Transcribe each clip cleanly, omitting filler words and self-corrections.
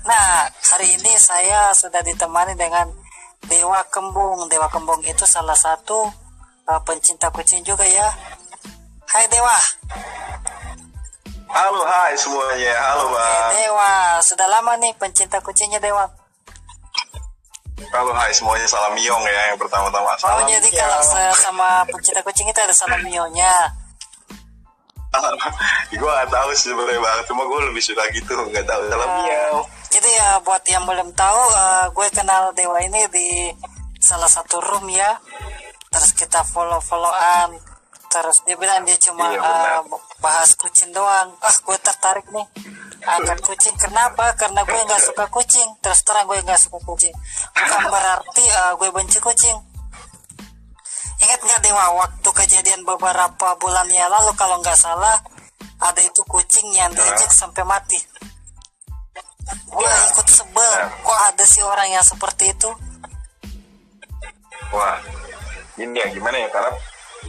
Nah, hari ini saya sudah ditemani dengan Dewa Kembung. Dewa Kembung itu salah satu pencinta kucing juga ya. Hai Dewa. Halo, hai semuanya. Halo, Bang. Dewa, sudah lama nih pencinta kucingnya Dewa. Halo, hai semuanya. Salam Miong ya yang pertama-tama. Oh, jadi kalau sama pencinta kucing itu ada salam mionya. Gue gak tahu sih sebenarnya Bang. Cuma gue lebih suka gitu. Gak tahu salam Miong. Jadi ya buat yang belum tahu, gue kenal Dewa ini di salah satu room ya. Terus kita follow-followan. Terus dia bilang dia cuma bahas kucing doang. Gue tertarik nih angkat kucing. Kenapa? Karena gue nggak suka kucing. Terus terang gue nggak suka kucing. Bukan berarti gue benci kucing. Ingat nggak Dewa waktu kejadian beberapa bulan yang lalu kalau nggak salah ada itu kucing yang diinjek sampai mati. Gue ikut sebel. Kok ada sih orang yang seperti itu? Wah, ini ya gimana ya, karena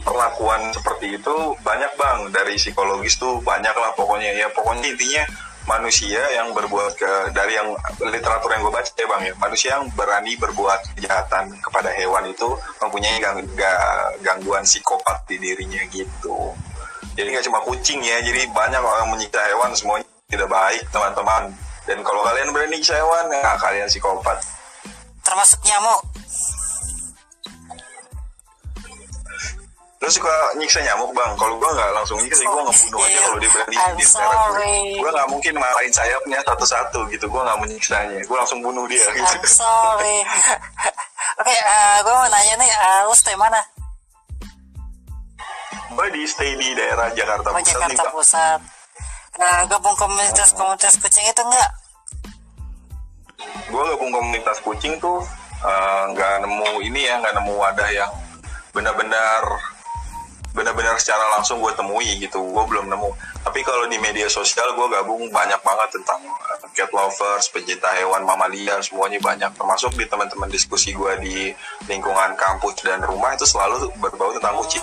perlakuan seperti itu banyak Bang, dari psikologis tuh banyak lah pokoknya ya. Pokoknya intinya manusia yang berbuat dari yang literatur yang gue baca ya Bang ya, manusia yang berani berbuat kejahatan kepada hewan itu mempunyai gangguan psikopat di dirinya gitu. Jadi nggak cuma kucing ya, jadi banyak orang menyiksa hewan, semuanya tidak baik teman-teman. Dan kalau kalian berani nyiksa hewan, ya kalian psikopat. Termasuk nyamuk. Lo suka nyiksa nyamuk Bang? Kalau gue nggak langsung nyiksa, gue ngebunuh aja kalau dia berani di gue nggak mungkin marahin sayapnya satu-satu gitu, gue nggak menyiksanya, gue langsung bunuh dia gitu. I'm sorry. Oke, gue mau nanya nih, lo stay mana? Gue stay di daerah Jakarta Pusat. Jakarta Pusat. Gabung komunitas kucing itu enggak? Gue gabung komunitas kucing tuh nggak nemu wadah yang benar-benar secara langsung gue temui gitu, gue belum nemu. Tapi kalau di media sosial gue gabung banyak banget tentang cat lovers, pencinta hewan mamalia, semuanya banyak. Termasuk di teman-teman diskusi gue di lingkungan kampus dan rumah itu selalu berbau tentang kucing.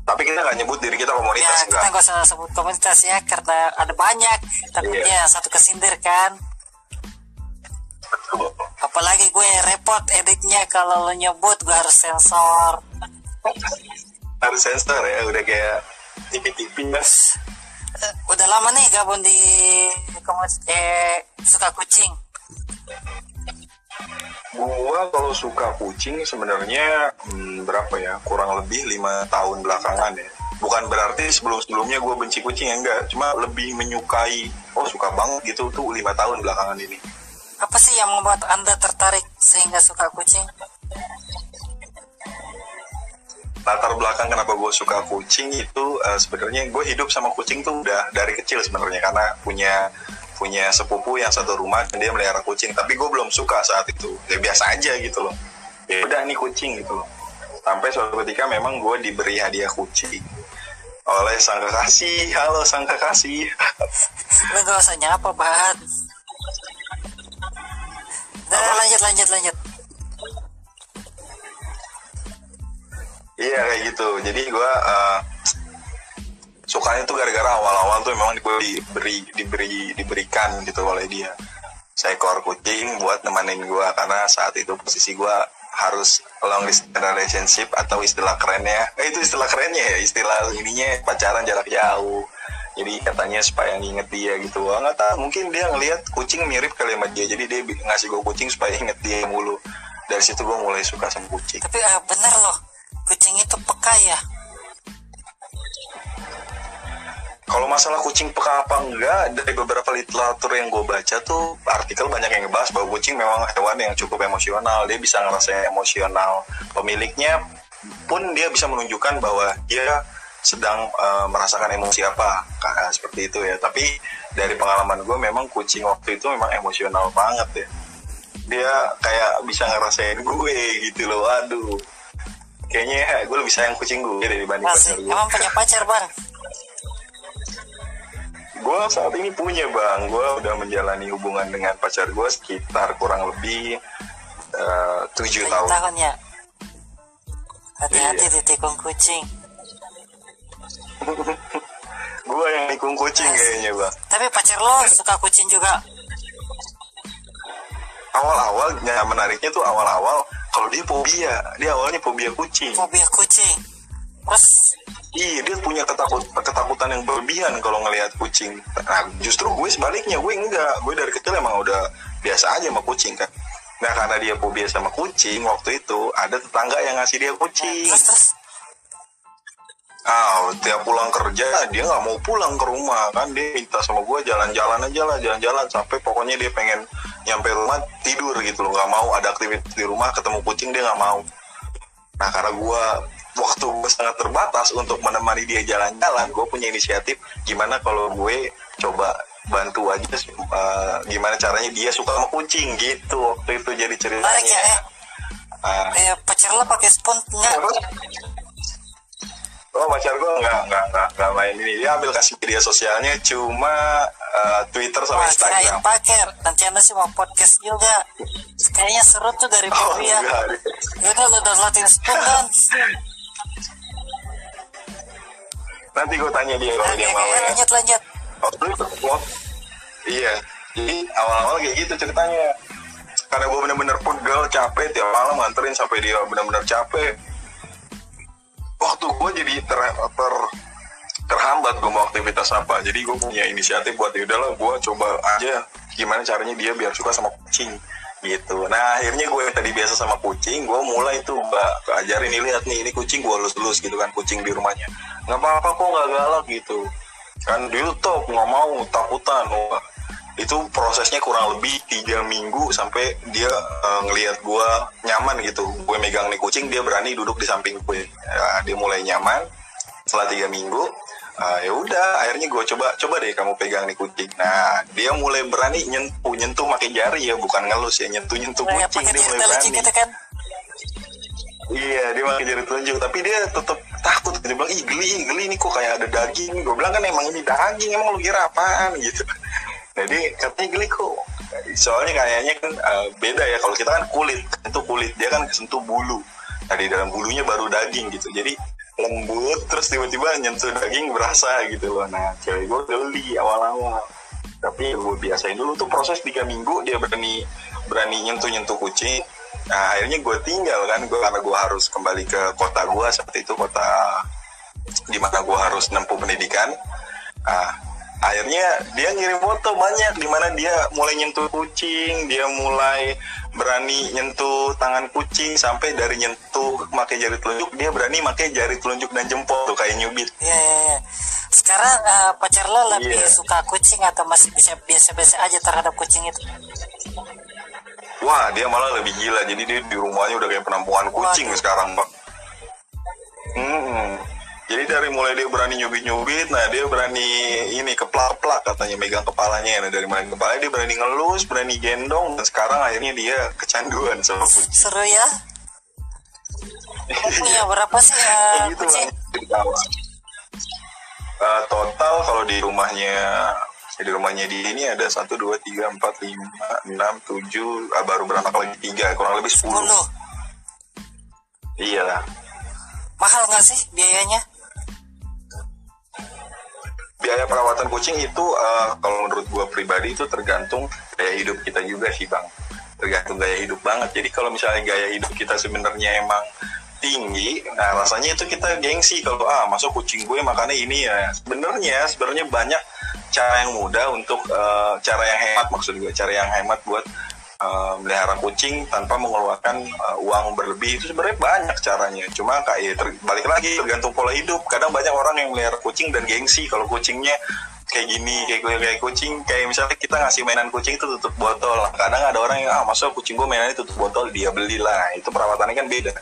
Tapi kita nggak nyebut diri kita komunitas. Ya, kita nggak usah sebut komunitas ya, karena ada banyak. Takutnya satu kesindir kan. Betul. Apalagi gue repot editnya kalau lo nyebut, gue harus sensor. Harus sensor ya, udah kayak TV-TV mas. Udah lama nih gabung di komunitas suka kucing. Gua kalau suka kucing sebenarnya berapa ya, kurang lebih 5 tahun belakangan ya. Bukan berarti sebelumnya gue benci kucing ya, enggak. Cuma lebih menyukai, suka banget gitu tuh 5 tahun belakangan ini. Apa sih yang membuat Anda tertarik sehingga suka kucing? Latar belakang kenapa gue suka kucing itu sebenarnya gue hidup sama kucing tuh udah dari kecil sebenarnya, karena punya sepupu yang satu rumah dan dia melihara kucing, tapi gue belum suka saat itu, ya biasa aja gitu loh, ya udah nih kucing gitu loh. Sampai suatu ketika memang gue diberi hadiah kucing oleh sang kekasih. Halo sang kekasih. Lu gak usah nyapa banget. Lanjut. Iya kayak gitu. Jadi gue sukanya tuh gara-gara awal-awal tuh memang gue diberikan gitu oleh dia seekor kucing buat nemenin gue, karena saat itu posisi gue harus long distance relationship, atau istilah kerennya itu istilah kerennya ya, istilah ininya pacaran jarak jauh. Jadi katanya supaya nginget dia gitu. Nggak tahu, mungkin dia ngelihat kucing mirip kali sama dia, jadi dia ngasih gue kucing supaya inget dia mulu. Dari situ gue mulai suka sama kucing. Tapi bener loh, kucing itu peka ya. Kalau masalah kucing peka apa enggak, dari beberapa literatur yang gue baca tuh artikel banyak yang ngebahas bahwa kucing memang hewan yang cukup emosional. Dia bisa ngerasain emosional pemiliknya, pun dia bisa menunjukkan bahwa dia sedang merasakan emosi apa, seperti itu ya. Tapi dari pengalaman gue memang kucing waktu itu memang emosional banget ya. Dia kayak bisa ngerasain gue gitu loh. Aduh, kayaknya gue lebih sayang kucing gue dibanding pacar gue. Emang punya pacar Bang? Gue saat ini punya Bang. Gue udah menjalani hubungan dengan pacar gue sekitar kurang lebih 7 tahun ya. Hati-hati ditikung kucing. Gue yang nikung kucing kayaknya Bang. Tapi pacar lo suka kucing juga? awalnya menariknya tuh awal-awal kalau dia awalnya fobia kucing. Terus iya, dia punya ketakutan yang berlebihan kalau ngelihat kucing. Nah, justru gue sebaliknya, gue enggak. Gue dari kecil emang udah biasa aja sama kucing kan. Nah, karena dia fobia sama kucing, waktu itu ada tetangga yang ngasih dia kucing. terus Tiap pulang kerja dia nggak mau pulang ke rumah kan, dia minta sama gue jalan-jalan sampai pokoknya dia pengen nyampe rumah tidur gitu loh, nggak mau ada aktivitas di rumah, ketemu kucing dia nggak mau. Nah, karena waktu gue sangat terbatas untuk menemani dia jalan-jalan, gue punya inisiatif gimana kalau gue coba bantu aja gimana caranya dia suka sama kucing gitu. Waktu itu jadi ceritanya. Menarik ya. Pacar lo pakai spoon nggak? Pacar gue nggak main ini, dia ambil kasih media sosialnya cuma Twitter sama Instagram. Pakai rencana sih mau podcast juga. Kayaknya seru tuh dari fobia. Yaudah lo downloadin spoon kan. Nanti gue tanya dia kalau dia mau. Lanjut. Iya, jadi awal-awal kayak gitu ceritanya. Karena gue bener-bener pegel, capek tiap malam nganterin sampai dia bener-bener capek. Waktu gue jadi terhambat gue mau aktivitas apa. Jadi gue punya inisiatif buat yaudahlah gue coba aja gimana caranya dia biar suka sama kucing gitu. Nah, akhirnya gue yang tadi biasa sama kucing, gue mulai tuh ajarin nih, lihat nih, ini kucing gue elus-elus gitu kan, kucing di rumahnya. Nggak apa-apa kok, nggak galak gitu. Kan di YouTube nggak mau, takutan. Wah, itu prosesnya kurang lebih 3 minggu sampai dia ngelihat gue nyaman gitu. Gue megang nih kucing, dia berani duduk di samping gue. Dia mulai nyaman. Setelah 3 minggu, ya udah, akhirnya gue coba deh kamu pegang nih kucing. Nah, dia mulai berani nyentuh pakai jari ya, bukan ngelus ya, nyentuh kucing. Dia mulai berani. Gitu kan? Iya, dia pakai jari telunjuk, tapi dia tetap takut. Dia bilang, geli nih kok kayak ada daging. Gue bilang kan emang ini daging, emang lu kira apaan gitu. Jadi katanya geli kok. Soalnya kayaknya kan beda ya, kalau kita kan kulit, itu kulit, dia kan kesentuh bulu. Nah, di dalam bulunya baru daging gitu. Jadi lembut, terus tiba-tiba nyentuh daging berasa gitu loh. Nah, cewek gue geli awal-awal. Tapi gue biasain dulu tuh proses 3 minggu, dia berani nyentuh kucing. Nah, akhirnya gue tinggal kan, karena gue harus kembali ke kota gue saat itu, kota di mana gue harus nempuh pendidikan. Akhirnya dia ngirim foto banyak di mana dia mulai nyentuh kucing, dia mulai berani nyentuh tangan kucing, sampai dari nyentuh pakai jari telunjuk, dia berani pakai jari telunjuk dan jempol tuh kayak nyubit. Iya. Sekarang pacar lo lebih suka kucing atau masih bisa biasa-biasa aja terhadap kucing itu? Wah, dia malah lebih gila. Jadi dia di rumahnya udah kayak penampungan kucing sekarang, Pak. Jadi dari mulai dia berani nyubit-nyubit, nah dia berani ini keplak-plak katanya, megang kepalanya. Nah, dari mulai kepalanya dia berani ngelus, berani gendong, dan sekarang akhirnya dia kecanduan sama kucing. Seru ya? Punya berapa sih gitu kucing? Total kalau di rumahnya dia ini ada 1, 2, 3, 4, 5, 6, 7, baru berapa kali 3, kurang lebih 10. Iya lah. Mahal nggak sih biayanya? Biaya perawatan kucing itu kalau menurut gue pribadi itu tergantung gaya hidup kita juga sih, Bang. Tergantung gaya hidup banget. Jadi kalau misalnya gaya hidup kita sebenarnya emang tinggi, nah rasanya itu kita gengsi kalau masuk kucing gue makannya ini ya. Sebenarnya banyak cara yang mudah untuk cara yang hemat, maksud gue cara yang hemat buat melihara kucing tanpa mengeluarkan uang berlebih. Itu sebenarnya banyak caranya, cuma kayak balik lagi tergantung pola hidup. Kadang banyak orang yang melihara kucing dan gengsi kalau kucingnya kayak gini, kayak kucing, kayak misalnya kita ngasih mainan kucing itu tutup botol. Kadang ada orang yang masuk kucing gue mainannya tutup botol, dia belilah. Nah, itu perawatannya kan beda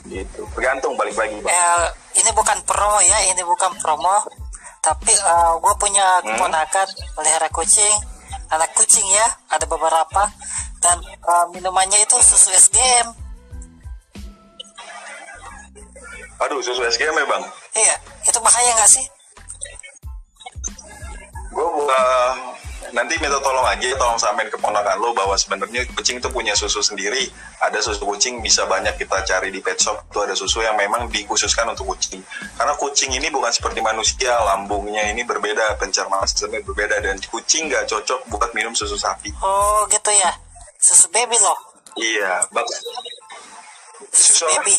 gitu, tergantung, balik lagi, Bang. Ini bukan promo ya, tapi gue punya keponakan melihara kucing, anak kucing ya, ada beberapa, dan minumannya itu susu SGM. Aduh, susu SGM ya, Bang? Iya, itu bahaya nggak sih? Gue nanti minta tolong sampein ke keponakan lo bahwa sebenarnya kucing itu punya susu sendiri. Ada susu kucing bisa banyak kita cari di pet shop, itu ada susu yang memang dikhususkan untuk kucing. Karena kucing ini bukan seperti manusia, lambungnya ini berbeda, pencernaan sistemnya berbeda, dan kucing nggak cocok buat minum susu sapi. Oh gitu ya. Susu baby loh. Iya, Susu baby.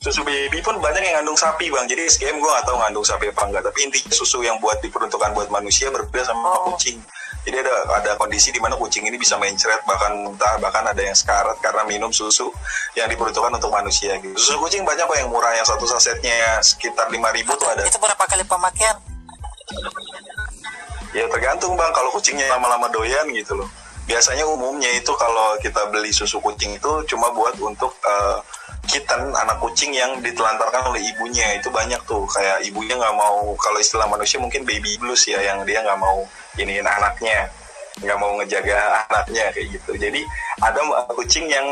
Susu baby pun banyak yang ngandung sapi bang. Jadi SGM gue nggak tahu ngandung sapi apa enggak. Tapi intinya susu yang diperuntukkan buat manusia berbeda sama kucing. Jadi ada kondisi di mana kucing ini bisa mencret, bahkan muntah, bahkan ada yang sekarat karena minum susu yang diperuntukkan untuk manusia. Gitu. Susu kucing banyak kok yang murah, yang satu sasetnya sekitar 5.000 tuh ada. Itu berapa kali pemakaian? Ya tergantung bang. Kalau kucingnya lama-lama doyan gitu loh. Biasanya umumnya itu kalau kita beli susu kucing itu cuma buat untuk kitten, anak kucing yang ditelantarkan oleh ibunya. Itu banyak tuh, kayak ibunya nggak mau, kalau istilah manusia mungkin baby blues ya, yang dia nggak mau iniin anaknya, nggak mau ngejaga anaknya kayak gitu. Jadi ada kucing yang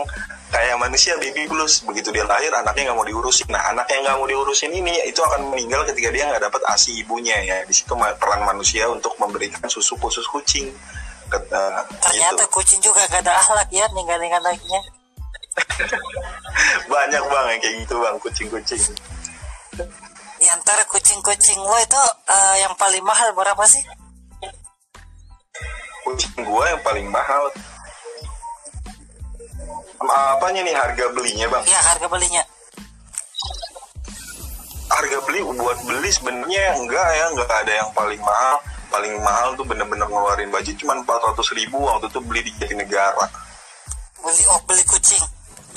kayak manusia baby blues, begitu dia lahir anaknya nggak mau diurusin. Nah anak yang nggak mau diurusin ini itu akan meninggal ketika dia nggak dapat ASI ibunya ya. Di situ peran manusia untuk memberikan susu khusus kucing. Ternyata gitu. Kucing juga gak ada akhlak ya, ninggalin anaknya. Banyak bang yang kayak gitu bang, kucing-kucing. Di antara kucing-kucing lo itu yang paling mahal berapa sih? Kucing gua yang paling mahal. Apanya nih harga belinya bang? Iya harga belinya. Harga beli buat beli sebenarnya nggak ada yang paling mahal. Paling mahal tuh bener-bener ngeluarin budget cuma 400.000 waktu itu beli di Jatinegara. Beli kucing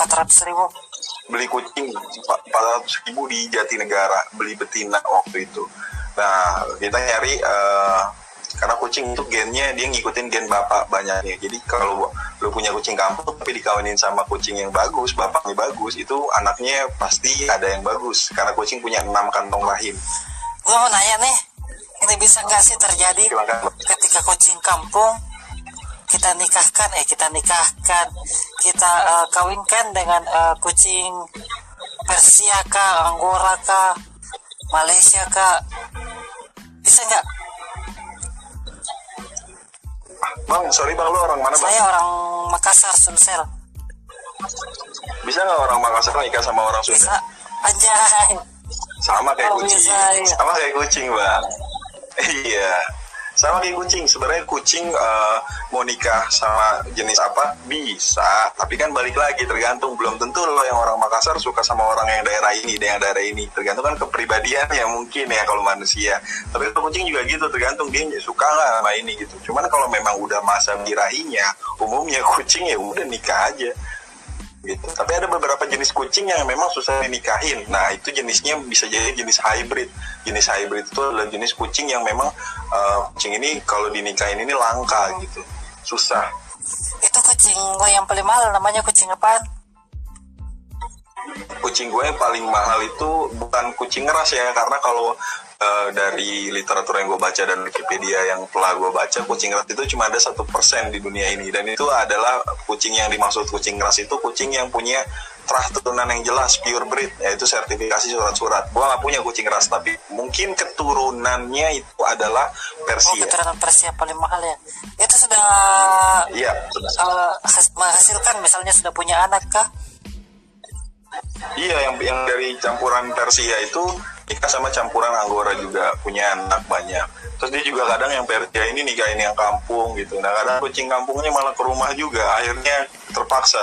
400.000. Beli kucing 400.000 di Jatinegara, beli betina waktu itu. Nah kita nyari karena kucing itu gennya dia ngikutin gen bapak banyaknya. Jadi kalau lu punya kucing kampung tapi dikawinin sama kucing yang bagus, bapaknya bagus, itu anaknya pasti ada yang bagus karena kucing punya 6 kantong rahim. Gua mau nanya nih, ini bisa nggak sih terjadi ketika kucing kampung kita kawinkan dengan kucing Persia kah, Anggora kah, Malaysia kah, bisa nggak? Bang, sorry bang, lu orang mana bang? Saya orang Makassar, Sumsel. Bisa nggak orang Makassar nikah sama orang Sunda? Bisa, anjay. Sama kayak kucing, bisa, iya. Sama kayak kucing bang. Iya, sama kayak kucing. Sebenarnya kucing mau nikah sama jenis apa bisa, tapi kan balik lagi tergantung. Belum tentu lo yang orang Makassar suka sama orang yang daerah ini, tergantung kan kepribadiannya mungkin ya kalau manusia. Tapi kalau kucing juga gitu, tergantung dia suka nggak sama ini gitu. Cuman kalau memang udah masa birahinya, umumnya kucing ya udah nikah aja. Gitu. Tapi ada beberapa jenis kucing yang memang susah dinikahin. Nah itu jenisnya bisa jadi jenis hybrid. Jenis hybrid itu adalah jenis kucing yang memang kucing ini kalau dinikahin ini langka gitu, susah. Itu kucing gue yang paling mahal namanya kucing apaan? Kucing gue yang paling mahal itu bukan kucing ras ya, karena kalau dari literatur yang gue baca dan Wikipedia yang telah gue baca, kucing ras itu cuma ada 1% di dunia ini, dan itu adalah kucing yang dimaksud kucing ras itu kucing yang punya terah turunan yang jelas, pure breed, yaitu sertifikasi surat-surat. Gue nggak punya kucing ras, tapi mungkin keturunannya itu adalah Persia. Keturunan Persia paling mahal ya. Itu sudah iya, menghasilkan, misalnya sudah punya anak kah? Iya, yang dari campuran Persia itu nikah sama campuran Anggora juga, punya anak banyak. Terus dia juga kadang yang Persia ini nikahin yang kampung gitu. Nah kadang kucing kampungnya malah ke rumah juga, akhirnya terpaksa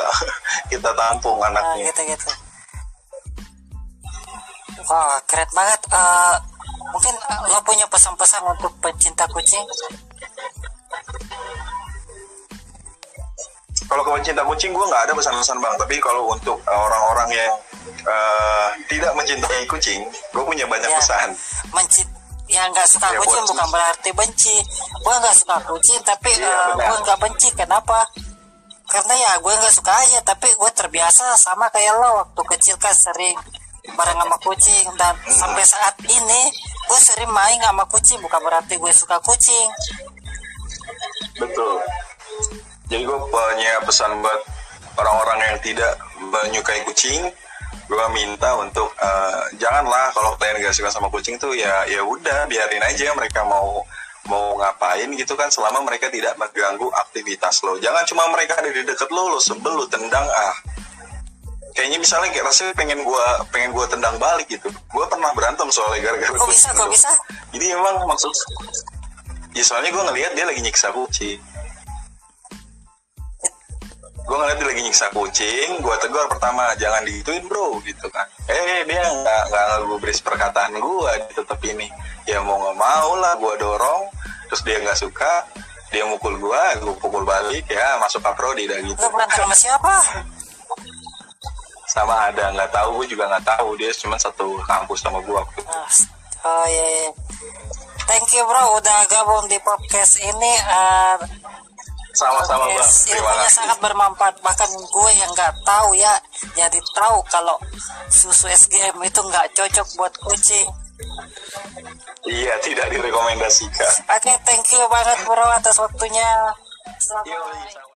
kita tampung anaknya. Gitu. Wah keren banget. Mungkin lo punya pesan-pesan untuk pencinta kucing? Kalau ke pencinta kucing gue nggak ada pesan-pesan bang, tapi kalau untuk orang-orang yang tidak mencintai kucing, gue punya banyak pesan. Yang nggak suka kucing bukan berarti benci. Gue nggak suka kucing, tapi gue nggak benci. Kenapa? Karena ya gue nggak suka aja, tapi gue terbiasa sama kayak lo waktu kecil kan sering bareng sama kucing, dan sampai saat ini gue sering main sama kucing, bukan berarti gue suka kucing. Betul. Jadi gue punya pesan buat orang-orang yang tidak menyukai kucing. Gue minta untuk janganlah, kalau kalian gak suka sama kucing tuh ya udah biarin aja mereka mau ngapain gitu kan, selama mereka tidak mengganggu aktivitas lo. Jangan cuma mereka ada di deket lo sebel, lo tendang kayaknya misalnya kayak rasanya pengen gue tendang balik gitu. Gue pernah berantem soalnya gara-gara kucing. Kok bisa? Jadi emang maksud ya soalnya gue ngelihat dia lagi nyiksa kucing. gue ngeliat dia lagi nyiksa kucing, gue tegur pertama, jangan digituin bro gitu kan. Dia nggak ngegubris perkataan gue, dia tetap ini. Ya mau nggak mau lah, gue dorong, terus dia nggak suka, dia mukul gue pukul balik, ya masuk kaprodi dah gitu. Lu berantem sama siapa? Sama ada, nggak tahu, gue juga nggak tahu, dia cuma satu kampus sama gue. Oh iya. Thank you bro udah gabung di podcast ini. Sama-sama bang, ilmunya sangat bermanfaat, bahkan gue yang nggak tahu ya jadi tahu kalau susu SGM itu nggak cocok buat kucing. Iya, tidak direkomendasikan. Oke, thank you banget bro atas waktunya. Selamat malam.